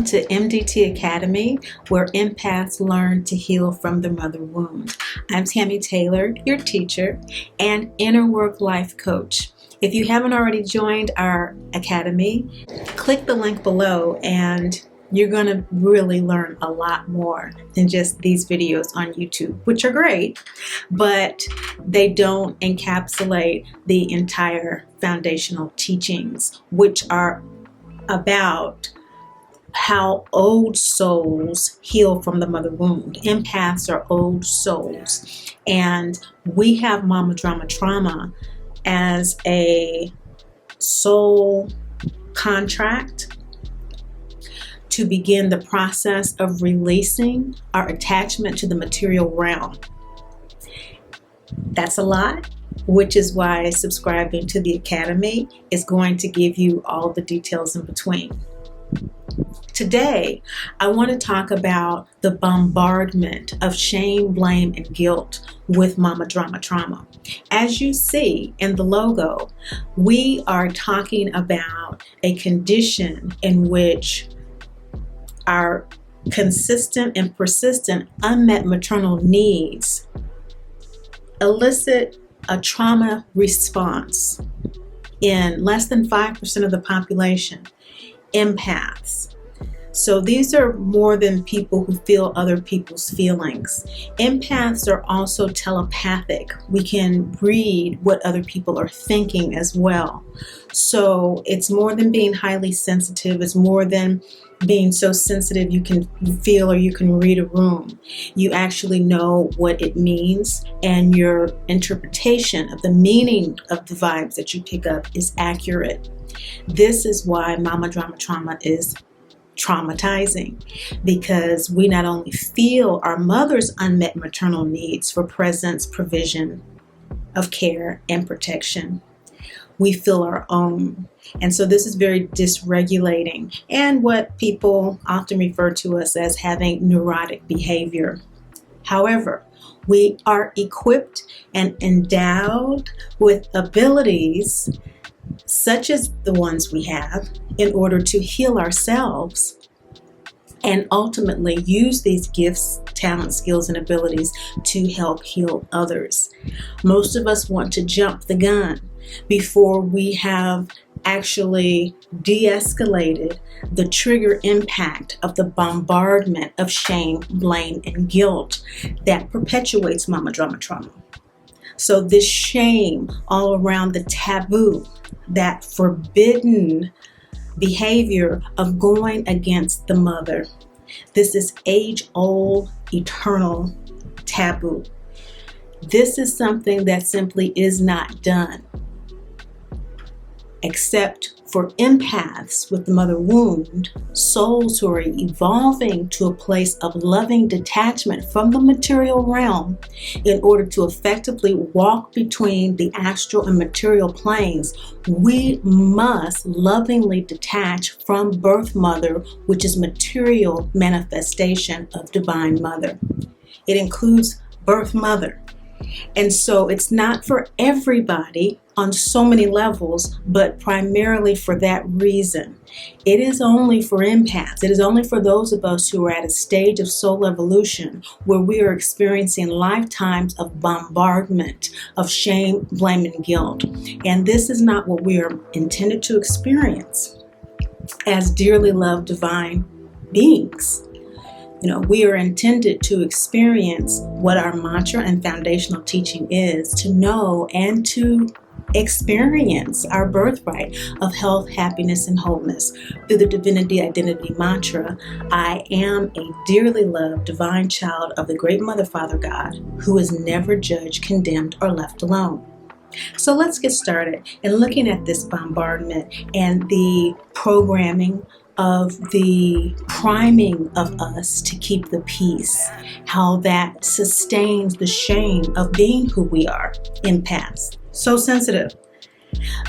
to MDT Academy, where empaths learn to heal from the mother wound. I'm Tammy Taylor, your teacher and inner work life coach. If you haven't already joined our academy, click the link below and you're going to really learn a lot more than just these videos on YouTube, which are great, but they don't encapsulate the entire foundational teachings, which are about how old souls heal from the mother wound. Empaths are old souls, and we have mama drama trauma as a soul contract to begin the process of releasing our attachment to the material realm. That's a lot, which is why subscribing to the Academy is going to give you all the details in between. Today, I want to talk about the bombardment of shame, blame, and guilt with mama drama trauma. As you see in the logo, we are talking about a condition in which our consistent and persistent unmet maternal needs elicit a trauma response in less than 5% of the population. Empaths. So these are more than people who feel other people's feelings. Empaths are also telepathic. We can read what other people are thinking as well. So it's more than being highly sensitive. It's more than being so sensitive you can feel or you can read a room. You actually know what it means, and your interpretation of the meaning of the vibes that you pick up is accurate. This is why mama drama trauma is traumatizing, because we not only feel our mother's unmet maternal needs for presence, provision of care and protection, we feel our own. And so this is very dysregulating and what people often refer to us as having neurotic behavior. However, we are equipped and endowed with abilities such as the ones we have in order to heal ourselves and ultimately use these gifts, talents, skills, and abilities to help heal others. Most of us want to jump the gun before we have actually de-escalated the trigger impact of the bombardment of shame, blame, and guilt that perpetuates mama drama trauma. So this shame all around the taboo, that forbidden behavior of going against the mother. This is age-old, eternal taboo. This is something that simply is not done, except for empaths with the mother wound, souls who are evolving to a place of loving detachment from the material realm in order to effectively walk between the astral and material planes. We must lovingly detach from birth mother, which is material manifestation of divine mother. It includes birth mother. And so it's not for everybody on so many levels, but primarily for that reason. It is only for empaths. It is only for those of us who are at a stage of soul evolution where we are experiencing lifetimes of bombardment of shame, blame, and guilt. And this is not what we are intended to experience as dearly loved divine beings. We are intended to experience what our mantra and foundational teaching is, to know and to experience our birthright of health, happiness, and wholeness through the divinity identity mantra. I am a dearly loved divine child of the great Mother, Father, God, who is never judged, condemned, or left alone. So let's get started in looking at this bombardment and the programming of the priming of us to keep the peace, how that sustains the shame of being who we are, empaths, so sensitive.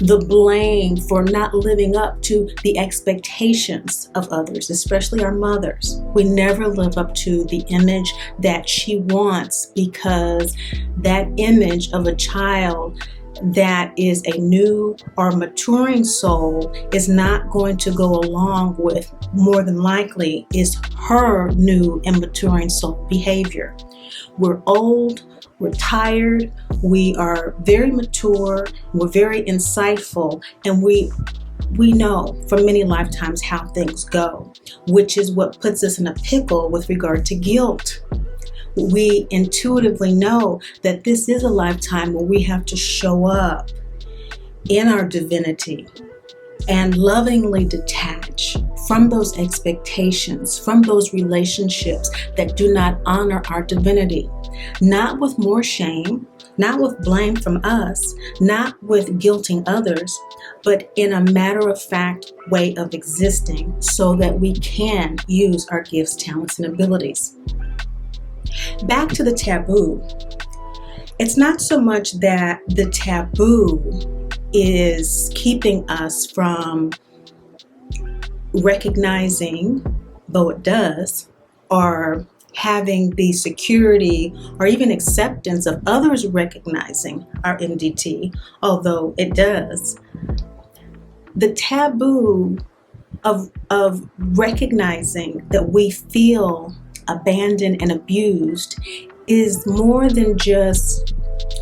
The blame for not living up to the expectations of others, especially our mothers. We never live up to the image that she wants, because that image of a child that is a new or maturing soul is not going to go along with, more than likely, is her new and maturing soul behavior. We're old, we're tired, we are very mature, we're very insightful, and we know from many lifetimes how things go, which is what puts us in a pickle with regard to guilt. We intuitively know that this is a lifetime where we have to show up in our divinity and lovingly detach from those expectations, from those relationships that do not honor our divinity, not with more shame, not with blame from us, not with guilting others, but in a matter-of-fact way of existing so that we can use our gifts, talents, and abilities. Back to the taboo. It's not so much that the taboo is keeping us from recognizing, though it does, or having the security or even acceptance of others recognizing our MDT, although it does. The taboo of recognizing that we feel abandoned and abused is more than just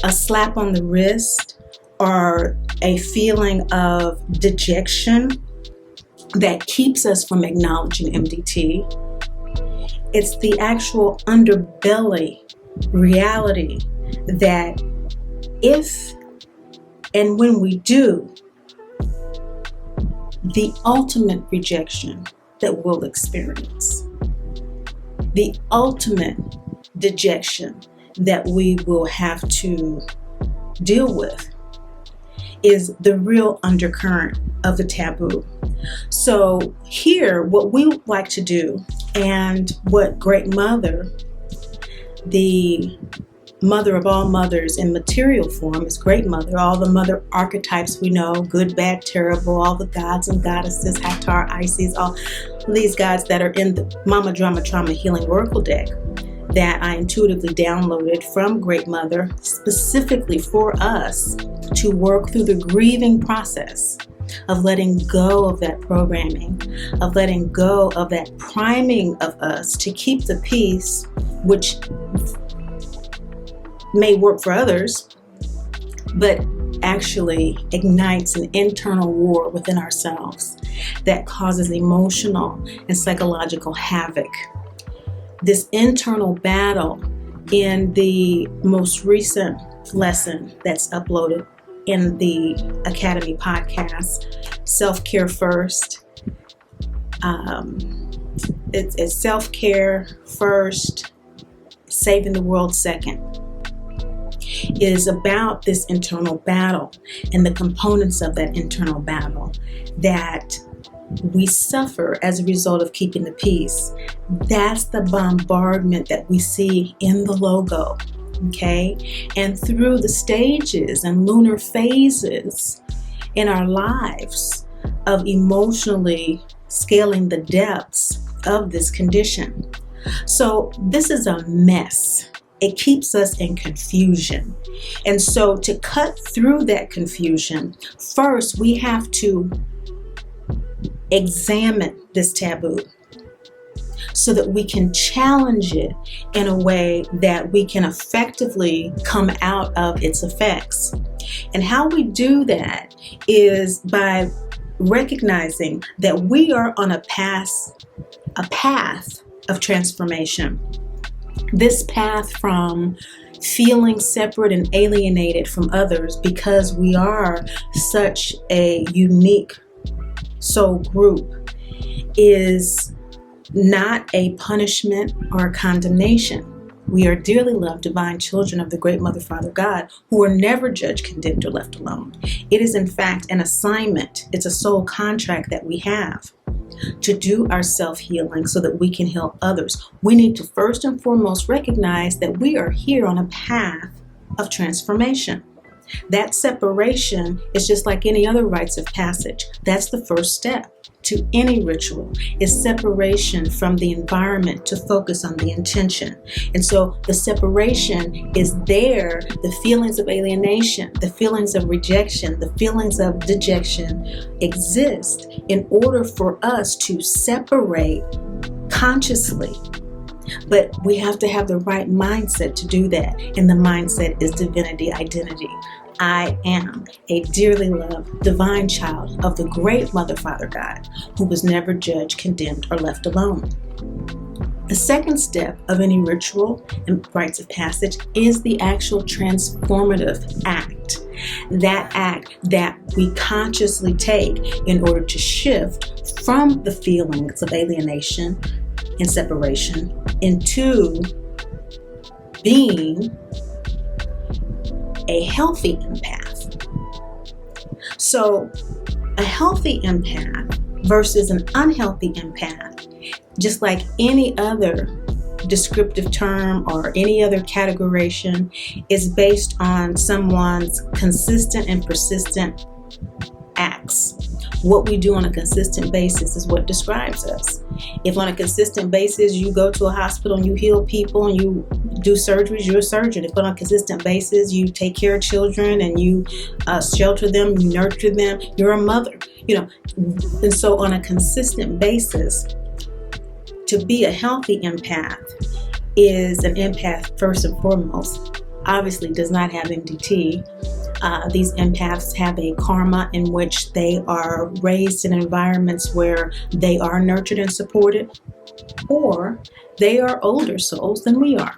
a slap on the wrist or a feeling of dejection that keeps us from acknowledging MDT. It's the actual underbelly reality that if and when we do, the ultimate rejection that we'll experience, the ultimate dejection that we will have to deal with, is the real undercurrent of the taboo. So here, what we like to do, and what Great Mother, the mother of all mothers in material form, is Great Mother, all the mother archetypes we know, good, bad, terrible, all the gods and goddesses, Hathor, Isis, all these gods that are in the Mama Drama Trauma Healing Oracle deck that I intuitively downloaded from Great Mother specifically for us to work through the grieving process of letting go of that programming, of letting go of that priming of us to keep the peace, which may work for others, but actually ignites an internal war within ourselves that causes emotional and psychological havoc. This internal battle, in the most recent lesson that's uploaded in the Academy podcast, Self-Care First. It's self-care first, saving the world second. It is about this internal battle and the components of that internal battle that we suffer as a result of keeping the peace. That's the bombardment that we see in the logo, okay? And through the stages and lunar phases in our lives of emotionally scaling the depths of this condition. So this is a mess. It keeps us in confusion. And so to cut through that confusion, first we have to examine this taboo so that we can challenge it in a way that we can effectively come out of its effects. And how we do that is by recognizing that we are on a path of transformation. This path from feeling separate and alienated from others because we are such a unique soul group is not a punishment or a condemnation. We are dearly loved divine children of the great Mother, Father, God, who are never judged, condemned, or left alone. It is in fact an assignment. It's a soul contract that we have to do our self-healing so that we can help others. We need to first and foremost recognize that we are here on a path of transformation. That separation is just like any other rites of passage. That's the first step to any ritual, is separation from the environment to focus on the intention. And so the separation is there. The feelings of alienation, the feelings of rejection, the feelings of dejection exist in order for us to separate consciously. But we have to have the right mindset to do that. And the mindset is divinity identity. I am a dearly loved divine child of the great Mother, Father, God, who was never judged, condemned, or left alone. The second step of any ritual and rites of passage is the actual transformative act. That act that we consciously take in order to shift from the feelings of alienation and separation into being a healthy empath. So a healthy empath versus an unhealthy empath, just like any other descriptive term or any other categorization, is based on someone's consistent and persistent acts. What we do on a consistent basis is what describes us. If on a consistent basis you go to a hospital and you heal people and you do surgeries, you're a surgeon. If on a consistent basis you take care of children and you shelter them, you nurture them, you're a mother. And so on a consistent basis, to be a healthy empath is an empath first and foremost. Obviously does not have MDT. These empaths have a karma in which they are raised in environments where they are nurtured and supported, or they are older souls than we are.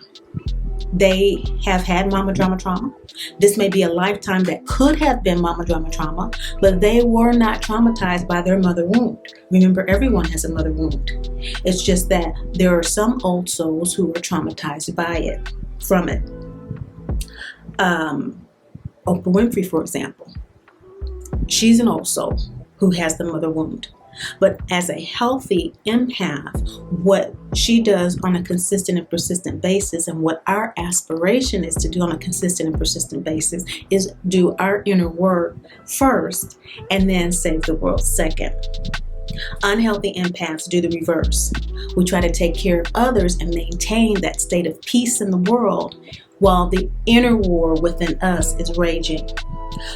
They have had mama drama trauma. This may be a lifetime that could have been mama drama trauma, but they were not traumatized by their mother wound. Remember, everyone has a mother wound. It's just that there are some old souls who were traumatized by it, from it. Oprah Winfrey, for example, she's an old soul who has the mother wound. But as a healthy empath, what she does on a consistent and persistent basis, and what our aspiration is to do on a consistent and persistent basis, is do our inner work first and then save the world second. Unhealthy empaths do the reverse. We try to take care of others and maintain that state of peace in the world while the inner war within us is raging.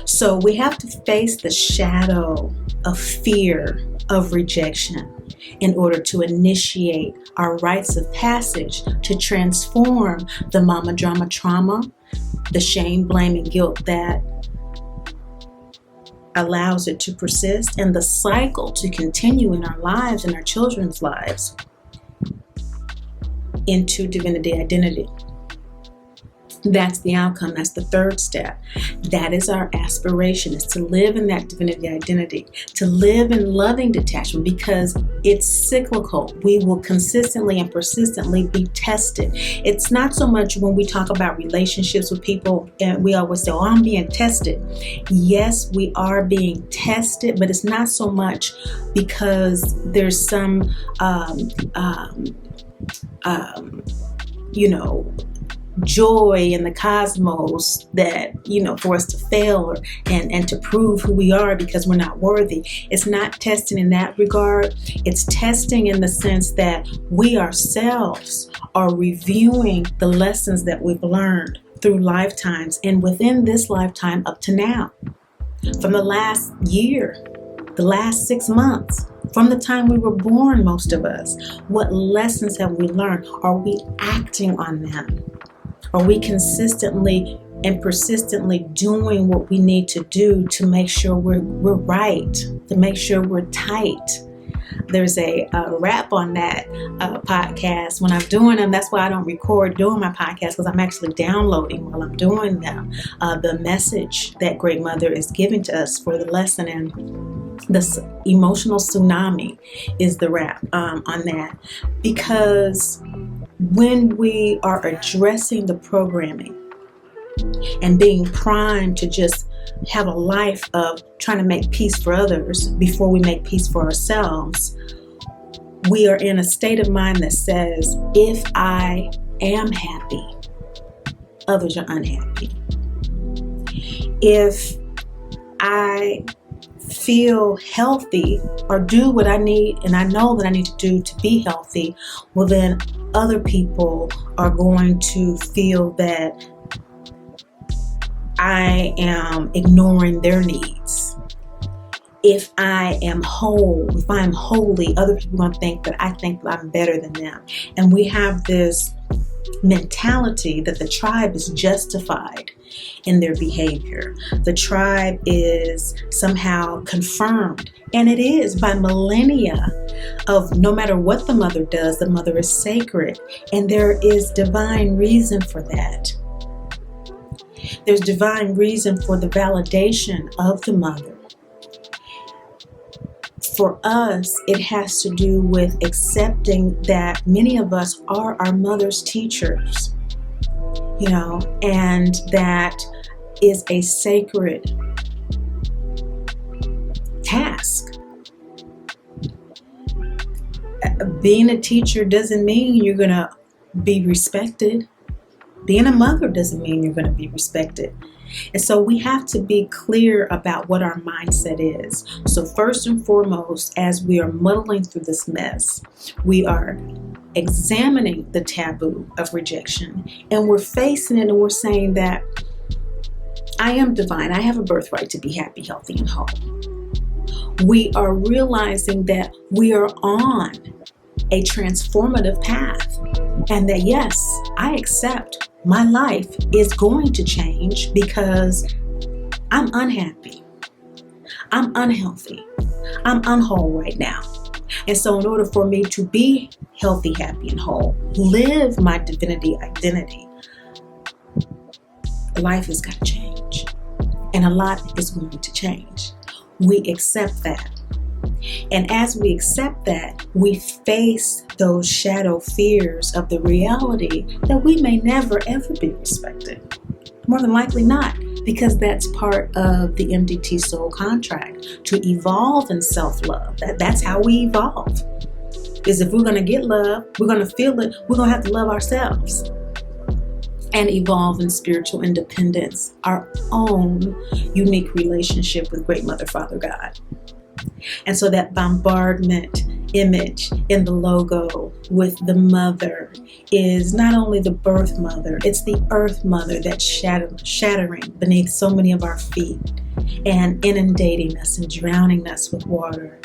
So we have to face the shadow of fear of rejection in order to initiate our rites of passage to transform the mama drama trauma, the shame, blame, and guilt that allows it to persist, and the cycle to continue in our lives and our children's lives, into divinity identity. That's the outcome. That's the third step. That is our aspiration, is to live in that divinity identity, to live in loving detachment, because it's cyclical. We will consistently and persistently be tested. It's not so much when we talk about relationships with people, and we always say, oh, I'm being tested. Yes, we are being tested, but it's not so much because there's some, joy in the cosmos that, for us to fail and to prove who we are because we're not worthy. It's not testing in that regard. It's testing in the sense that we ourselves are reviewing the lessons that we've learned through lifetimes, and within this lifetime up to now, from the last year, the last 6 months, from the time we were born, most of us. What lessons have we learned? Are we acting on them? Are we consistently and persistently doing what we need to do to make sure we're right, to make sure we're tight? There's a wrap on that podcast when I'm doing them. That's why I don't record doing my podcast, because I'm actually downloading while I'm doing them the message that Great Mother is giving to us for the lesson. And this emotional tsunami is the wrap on that, because when we are addressing the programming and being primed to just have a life of trying to make peace for others before we make peace for ourselves, we are in a state of mind that says, if I am happy, others are unhappy. If I feel healthy or do what I need and I know that I need to do to be healthy, well then other people are going to feel that I am ignoring their needs. If I am whole, if I am holy, other people are going to think that I think that I'm better than them. And we have this mentality that the tribe is justified in their behavior. The tribe is somehow confirmed, and it is by millennia of no matter what the mother does, the mother is sacred, and there is divine reason for that. There's divine reason for the validation of the mother. For us, it has to do with accepting that many of us are our mother's teachers, and that is a sacred task. Being a teacher doesn't mean you're going to be respected. Being a mother doesn't mean you're going to be respected. And so we have to be clear about what our mindset is. So first and foremost, as we are muddling through this mess, we are examining the taboo of rejection, and we're facing it, and we're saying that I am divine. I have a birthright to be happy, healthy, and whole. We are realizing that we are on a transformative path, and that yes, I accept my life is going to change because I'm unhappy, I'm unhealthy, I'm unwhole right now. And so in order for me to be healthy, happy, and whole, live my divinity identity, life has got to change. And a lot is going to change. We accept that. And as we accept that, we face those shadow fears of the reality that we may never, ever be respected. More than likely not, because that's part of the MDT soul contract, to evolve in self-love. That's how we evolve. Is if we're going to get love, we're going to feel it, we're going to have to love ourselves and evolve in spiritual independence, our own unique relationship with Great Mother, Father, God. And so that bombardment image in the logo with the mother is not only the birth mother, it's the earth mother that's shattering beneath so many of our feet and inundating us and drowning us with water.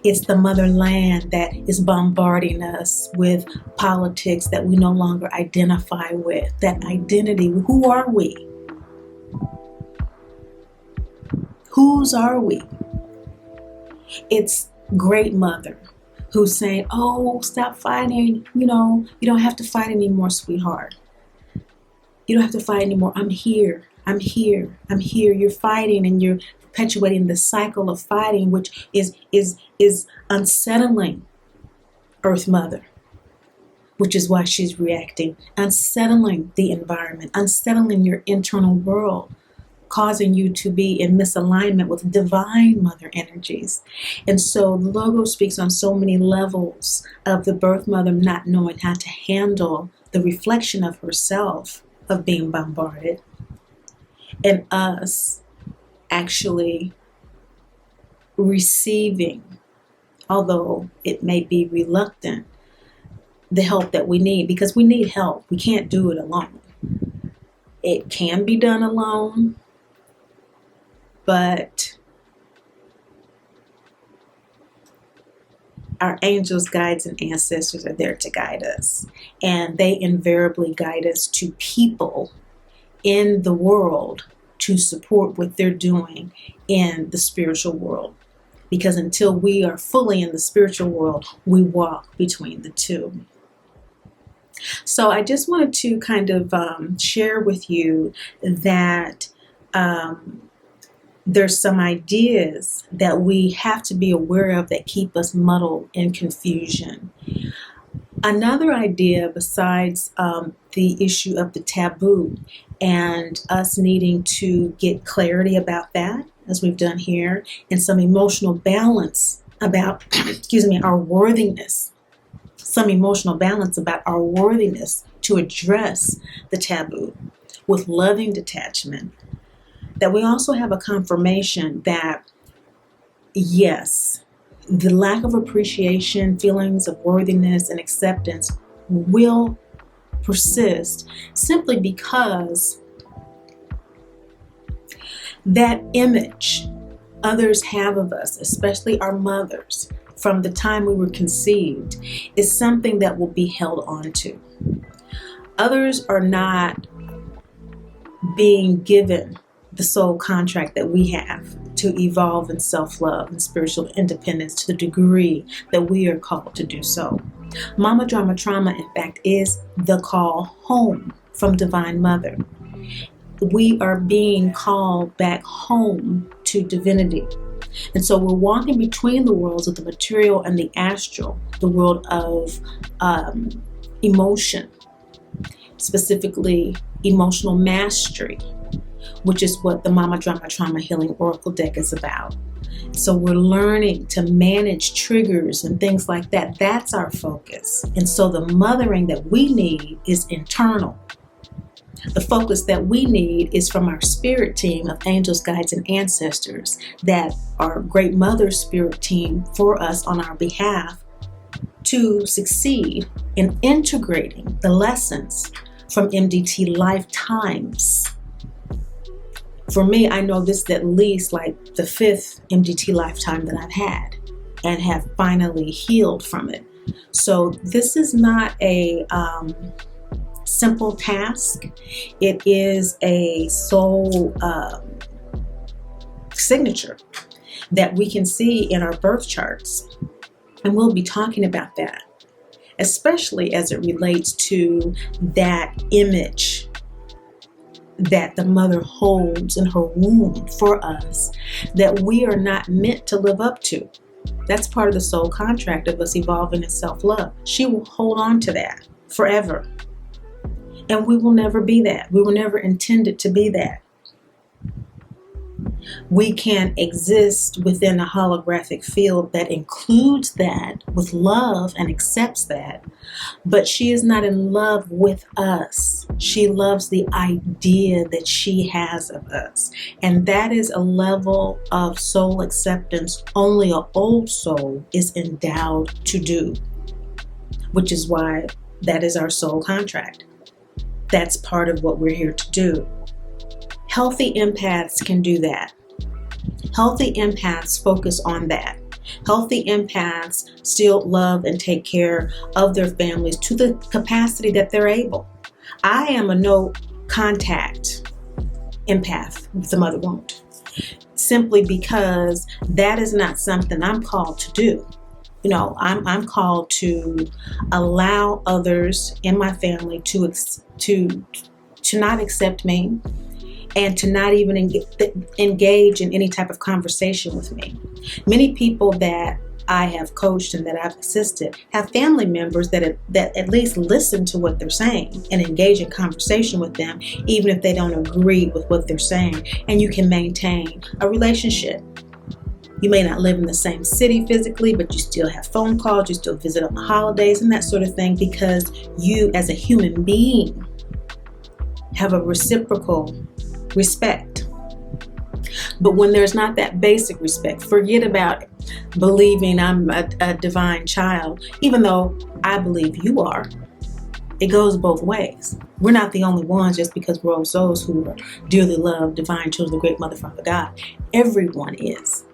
It's the motherland that is bombarding us with politics that we no longer identify with. That identity, who are we? Whose are we? It's Great Mother who's saying, oh, stop fighting. You don't have to fight anymore, sweetheart. You don't have to fight anymore. I'm here. I'm here. I'm here. You're fighting and you're perpetuating the cycle of fighting, which is unsettling Earth Mother, which is why she's reacting, unsettling the environment, unsettling your internal world, causing you to be in misalignment with divine mother energies. And so the logo speaks on so many levels of the birth mother not knowing how to handle the reflection of herself, of being bombarded, and us actually receiving, although it may be reluctant, the help that we need, because we need help. We can't do it alone. It can be done alone, but our angels, guides, and ancestors are there to guide us. And they invariably guide us to people in the world to support what they're doing in the spiritual world. Because until we are fully in the spiritual world, we walk between the two. So I just wanted to kind of share with you that there's some ideas that we have to be aware of that keep us muddled in confusion. Another idea besides the issue of the taboo and us needing to get clarity about that, as we've done here, and some emotional balance about, our worthiness. Some emotional balance about our worthiness to address the taboo with loving detachment that we also have a confirmation that, yes, the lack of appreciation, feelings of worthiness and acceptance will persist simply because that image others have of us, especially our mothers, from the time we were conceived, is something that will be held on to. Others are not being given the soul contract that we have to evolve in self-love and spiritual independence to the degree that we are called to do so. Mama Drama Trauma, in fact, is the call home from Divine Mother. We are being called back home to divinity. And so we're walking between the worlds of the material and the astral, the world of emotion, specifically emotional mastery, which is what the Mama Drama Trauma Healing Oracle deck is about. So we're learning to manage triggers and things like that. That's our focus. And so the mothering that we need is internal. The focus that we need is from our spirit team of angels, guides, and ancestors that are Great Mother spirit team for us on our behalf to succeed in integrating the lessons from MDT lifetimes. For me, I know this is at least like the 5th MDT lifetime that I've had and have finally healed from it. So this is not a simple task. It is a soul signature that we can see in our birth charts. And we'll be talking about that, especially as it relates to that image that the mother holds in her womb for us that we are not meant to live up to. That's part of the soul contract of us evolving in self-love. She will hold on to that forever. And we will never be that. We were never intended to be that. We can exist within a holographic field that includes that with love and accepts that, but she is not in love with us. She loves the idea that she has of us. And that is a level of soul acceptance only an old soul is endowed to do, which is why that is our soul contract. That's part of what we're here to do. Healthy empaths can do that. Healthy empaths focus on that. Healthy empaths still love and take care of their families to the capacity that they're able. I am a no contact empath with the mother wound, simply because that is not something I'm called to do. You know, I'm called to allow others in my family to not accept me and to not even engage in any type of conversation with me. Many people that I have coached and that I've assisted have family members that at least listen to what they're saying and engage in conversation with them, even if they don't agree with what they're saying. And you can maintain a relationship. You may not live in the same city physically, but you still have phone calls, you still visit on the holidays and that sort of thing, because you as a human being have a reciprocal respect. But when there's not that basic respect, forget about believing I'm a divine child, even though I believe you are. It goes both ways. We're not the only ones just because we're old souls who are dearly loved, divine children of the great Mother, Father, God. Everyone is.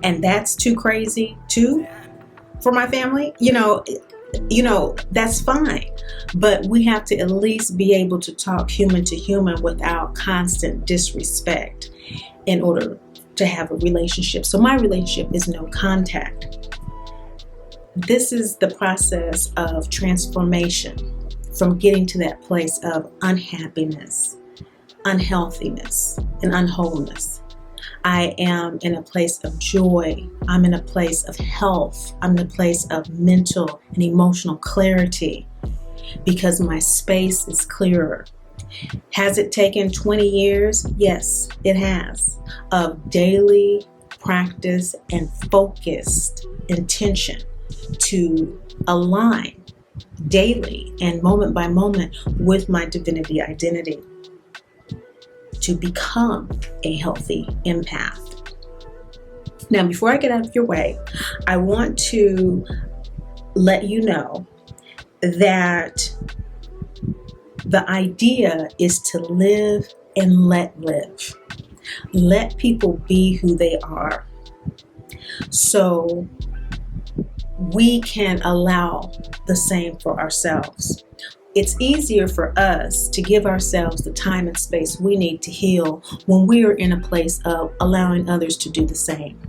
And that's too crazy too for my family. You know, that's fine. But we have to at least be able to talk human to human without constant disrespect in order to have a relationship. So my relationship is no contact. This is the process of transformation from getting to that place of unhappiness, unhealthiness, and unwholeness. I am in a place of joy. I'm in a place of health. I'm in a place of mental and emotional clarity because my space is clearer. Has it taken 20 years? Yes, it has, of daily practice and focused intention to align daily and moment by moment with my divinity identity, to become a healthy empath. Now, before I get out of your way, I want to let you know that the idea is to live and let live. Let people be who they are, so we can allow the same for ourselves. It's easier for us to give ourselves the time and space we need to heal when we are in a place of allowing others to do the same.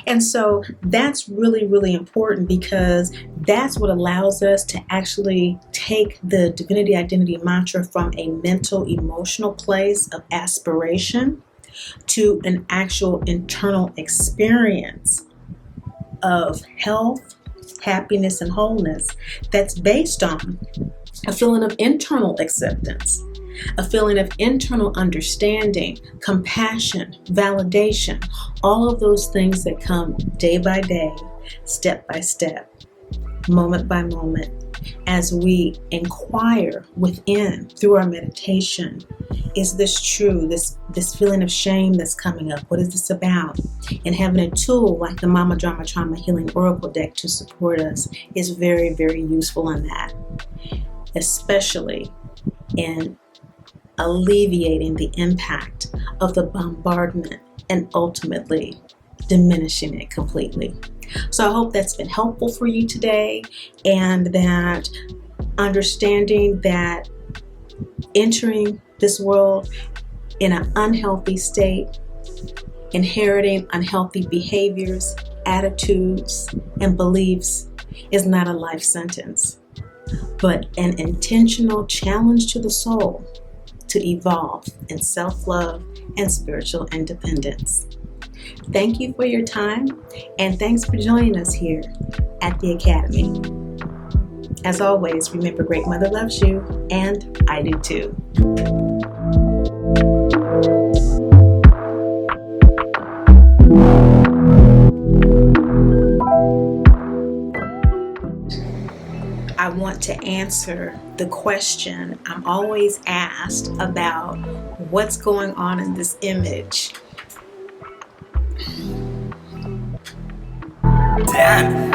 And so that's really, really important, because that's what allows us to actually take the divinity identity mantra from a mental, emotional place of aspiration to an actual internal experience of health, happiness, and wholeness that's based on a feeling of internal acceptance, a feeling of internal understanding, compassion, validation, all of those things that come day by day, step by step, moment by moment, as we inquire within through our meditation. Is this true? This feeling of shame that's coming up, what is this about? And having a tool like the Mama Drama Trauma Healing Oracle deck to support us is very, very useful in that, especially in alleviating the impact of the bombardment and ultimately diminishing it completely. So I hope that's been helpful for you today, and that understanding that entering this world in an unhealthy state, inheriting unhealthy behaviors, attitudes, and beliefs is not a life sentence, but an intentional challenge to the soul to evolve in self-love and spiritual independence. Thank you for your time, and thanks for joining us here at the Academy. As always, remember, Great Mother loves you, and I do too. I want to answer the question I'm always asked about what's going on in this image. Damn.